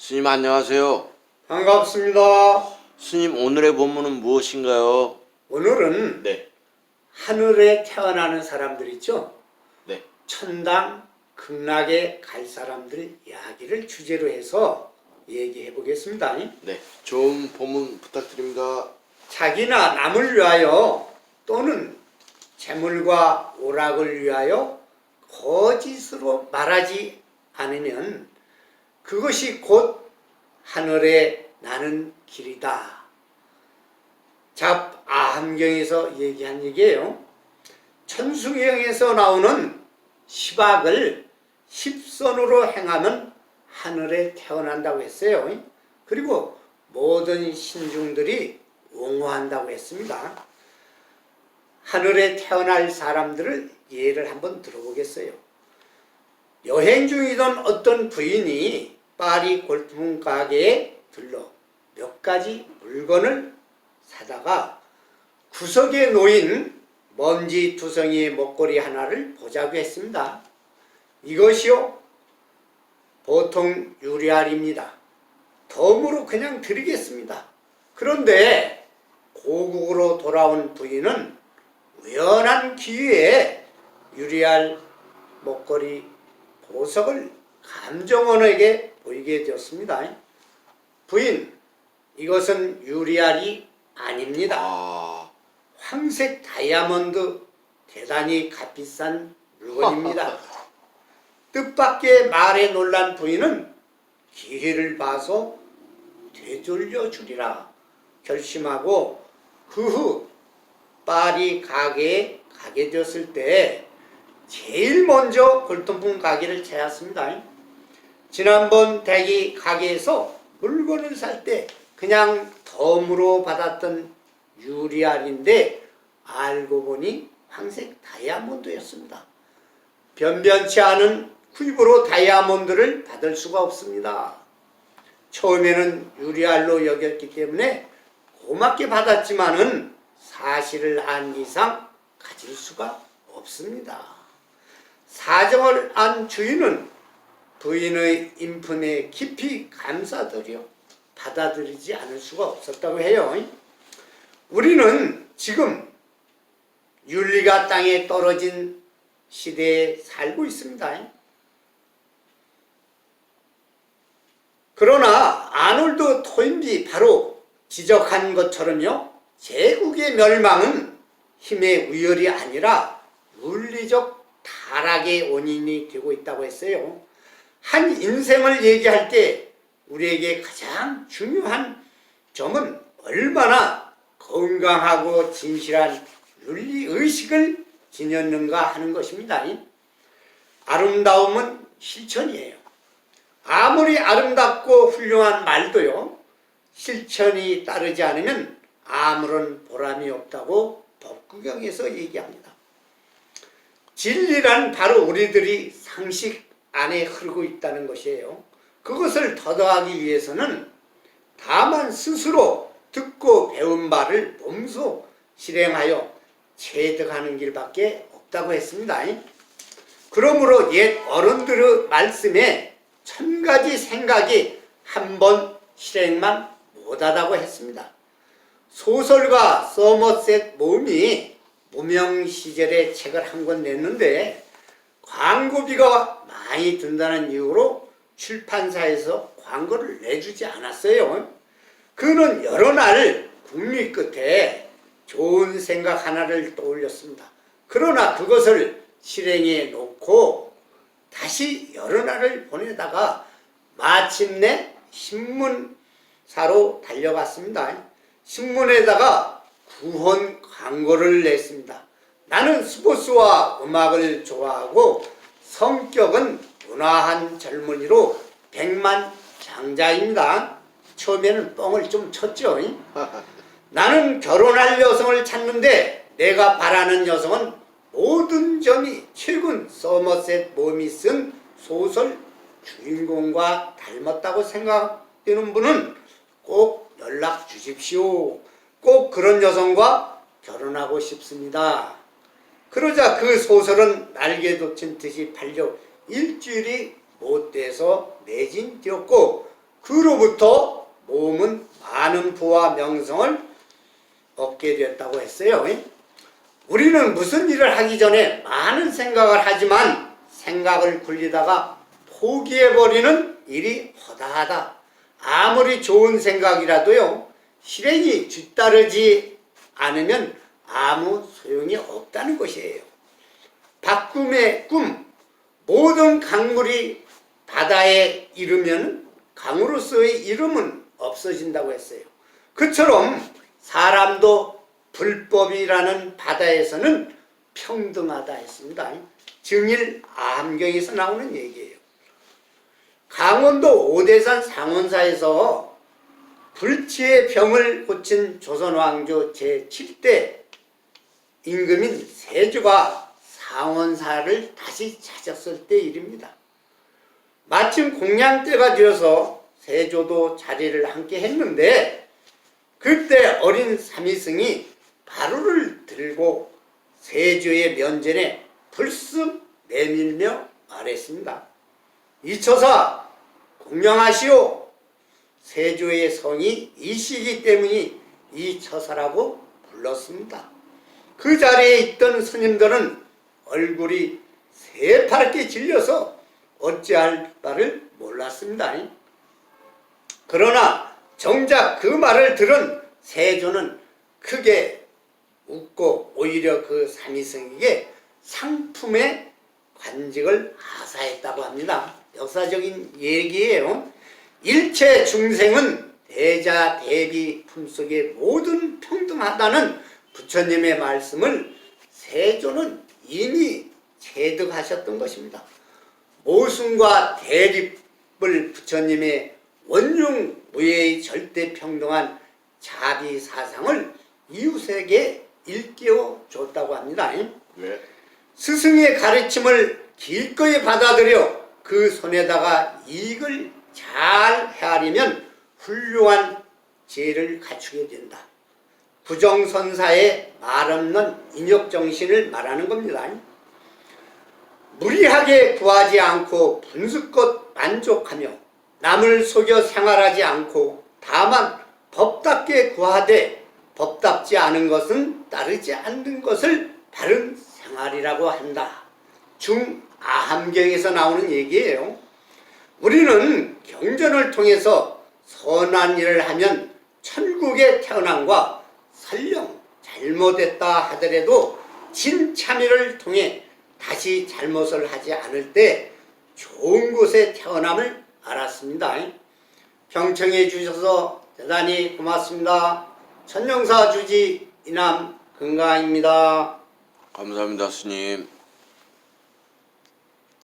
스님 안녕하세요. 반갑습니다. 스님 오늘의 본문은 무엇인가요? 오늘은 네. 하늘에 태어나는 사람들 있죠? 네. 천당, 극락에 갈 사람들 이야기를 주제로 해서 얘기해 보겠습니다. 네. 좋은 본문 부탁드립니다. 자기나 남을 위하여 또는 재물과 오락을 위하여 거짓으로 말하지 않으면 그것이 곧 하늘에 나는 길이다. 아함경에서 얘기한 얘기예요. 천수경에서 나오는 십악을 십선으로 행하면 하늘에 태어난다고 했어요. 그리고 모든 신중들이 옹호한다고 했습니다. 하늘에 태어날 사람들을 예를 한번 들어보겠어요. 여행 중이던 어떤 부인이 파리 골프문 가게에 들러 몇 가지 물건을 사다가 구석에 놓인 먼지 두성이의 목걸이 하나를 보자고 했습니다. 이것이요, 보통 유리알입니다. 덤으로 그냥 드리겠습니다. 그런데 고국으로 돌아온 부인은 우연한 기회에 유리알 목걸이 보석을 감정원에게 보이게 되었습니다. 부인, 이것은 유리알이 아닙니다. 황색 다이아몬드 대단히 값비싼 물건입니다. 뜻밖의 말에 놀란 부인은 기회를 봐서 되돌려 주리라 결심하고 그 후 파리 가게에 가게 되었을 때 제일 먼저 골동품 가게를 찾았습니다. 지난번 대기 가게에서 물건을 살 때 그냥 덤으로 받았던 유리알인데 알고 보니 황색 다이아몬드였습니다. 변변치 않은 구입으로 다이아몬드를 받을 수가 없습니다. 처음에는 유리알로 여겼기 때문에 고맙게 받았지만은 사실을 안 이상 가질 수가 없습니다. 사정을 안 주인은 부인의 인품에 깊이 감사드려 받아들이지 않을 수가 없었다고 해요. 우리는 지금 윤리가 땅에 떨어진 시대에 살고 있습니다. 그러나 아놀드 토인비 바로 지적한 것처럼요, 제국의 멸망은 힘의 우열이 아니라 윤리적 타락의 원인이 되고 있다고 했어요. 한 인생을 얘기할 때 우리에게 가장 중요한 점은 얼마나 건강하고 진실한 윤리의식을 지녔는가 하는 것입니다. 아름다움은 실천이에요. 아무리 아름답고 훌륭한 말도요, 실천이 따르지 않으면 아무런 보람이 없다고 법구경에서 얘기합니다. 진리란 바로 우리들이 상식 안에 흐르고 있다는 것이에요. 그것을 더더하기 위해서는 다만 스스로 듣고 배운 바를 몸소 실행하여 체득하는 길밖에 없다고 했습니다. 그러므로 옛 어른들의 말씀에 1000가지 생각이 한 번 실행만 못하다고 했습니다. 소설가 서머셋 몬이 무명 시절에 책을 한 권 냈는데 광고비가 많이 든다는 이유로 출판사에서 광고를 내주지 않았어요. 그는 여러 날 궁리 끝에 좋은 생각 하나를 떠올렸습니다. 그러나 그것을 실행해 놓고 다시 여러 날을 보내다가 마침내 신문사로 달려갔습니다. 신문에다가 구혼 광고를 냈습니다. 나는 스포츠와 음악을 좋아하고 성격은 온화한 젊은이로 백만장자입니다. 처음에는 뻥을 좀 쳤죠. 나는 결혼할 여성을 찾는데 내가 바라는 여성은 모든 점이 최근 서머셋 몬이 쓴 소설 주인공과 닮았다고 생각되는 분은 꼭 연락 주십시오. 꼭 그런 여성과 결혼하고 싶습니다. 그러자 그 소설은 날개 돋친 듯이 팔려 일주일이 못 돼서 매진되었고 그로부터 몸은 많은 부와 명성을 얻게 됐다고 했어요. 우리는 무슨 일을 하기 전에 많은 생각을 하지만 생각을 굴리다가 포기해버리는 일이 허다하다. 아무리 좋은 생각이라도요, 실행이 뒤따르지 않으면 아무 소용이 없다는 것이에요. 박금의 꿈, 모든 강물이 바다에 이르면 강으로서의 이름은 없어진다고 했어요. 그처럼 사람도 불법이라는 바다에서는 평등하다 했습니다. 증일 암경에서 나오는 얘기예요. 강원도 오대산 상원사에서 불치의 병을 고친 조선왕조 제7대 임금인 세조가 상원사를 다시 찾았을 때 일입니다. 마침 공양 때가 되어서 세조도 자리를 함께 했는데 그때 어린 삼위승이 바루를 들고 세조의 면전에 불쑥 내밀며 말했습니다. 이처사 공양하시오. 세조의 성이 이시기 때문에 이처사라고 불렀습니다. 그 자리에 있던 스님들은 얼굴이 새파랗게 질려서 어찌할 바를 몰랐습니다. 그러나 정작 그 말을 들은 세조는 크게 웃고 오히려 그 삼위승에게 상품의 관직을 하사했다고 합니다. 역사적인 얘기예요. 일체 중생은 대자 대비 품속에 모든 평등하다는 부처님의 말씀을 세조는 이미 체득하셨던 것입니다. 모순과 대립을 부처님의 원흉무예의 절대평등한 자비사상을 이웃에게 일깨워 줬다고 합니다. 네. 스승의 가르침을 기꺼이 받아들여 그 손에다가 이익을 잘 헤아리면 훌륭한 지혜를 갖추게 된다. 부정선사의 말없는 인욕정신을 말하는 겁니다. 무리하게 구하지 않고 분수껏 만족하며 남을 속여 생활하지 않고 다만 법답게 구하되 법답지 않은 것은 따르지 않는 것을 바른 생활이라고 한다. 중아함경에서 나오는 얘기예요. 우리는 경전을 통해서 선한 일을 하면 천국에 태어남과 설령 잘못했다 하더라도 진참회를 통해 다시 잘못을 하지 않을 때 좋은 곳에 태어남을 알았습니다. 경청해 주셔서 대단히 고맙습니다. 천명사 주지 이남 금가입니다. 감사합니다, 스님.